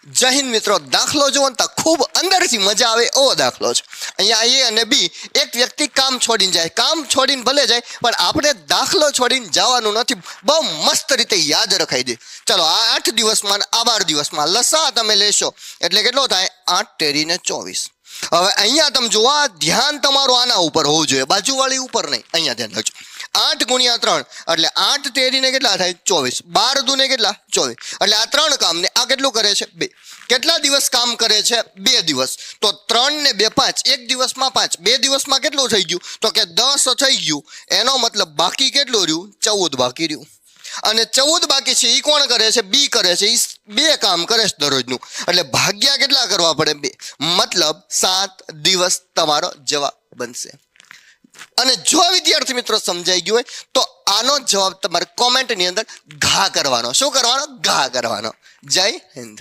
જય હિન્દ મિત્રો, દાખલો જુઓ ને તો ખૂબ અંદરથી મજા આવે એવો દાખલો છે. અહીંયા એ અને બી, એક વ્યક્તિ કામ છોડીને જાય, કામ છોડીને ભલે જાય પણ આપણે દાખલો છોડીને જવાનું નથી, બહુ મસ્ત રીતે યાદ રખાઈ દે. ચલો, આ 8 દિવસમાં આ 12 દિવસમાં લસા તમે લેશો એટલે કેટલો થાય? 8 તેરીને 24. હવે અહીંયા તમે જુઓ, ધ્યાન તમારું આના ઉપર હોવું જોઈએ, બાજુવાળી ઉપર નહીં. અહીંયા ધ્યાન રાખજો. 8 ગુણ્યા 3 એટલે 8 તેરીને કેટલા થાય? 24. 12 દુને કેટલા? 24. એટલે આ 3 કામ ને આ કેટલું કરે છે? 2. કેટલા દિવસ કામ કરે છે? 2 દિવસ. તો 3 ને 2 5, એક દિવસમાં 5, 2 દિવસમાં કેટલું થઈ ગયું? તો કે 10 થઈ ગયું. એનો મતલબ બાકી કેટલું રહ્યું? 14 બાકી રહ્યું. અને 14 બાકી છે એ કોણ કરે છે? બી કરે છે. એ 2 કામ કરે છે દરરોજનું. એટલે ભાગ્યા કેટલા કરવા પડે? 2. મતલબ 7 દિવસ તમારો જવાબ બનશે. અને જો વિદ્યાર્થી મિત્રો સમજાઈ ગયું હોય તો આનો જવાબ તમારે કોમેન્ટની અંદર ઘા કરવાનો. શું કરવાનો? ઘા કરવાનો. જય હિન્દ.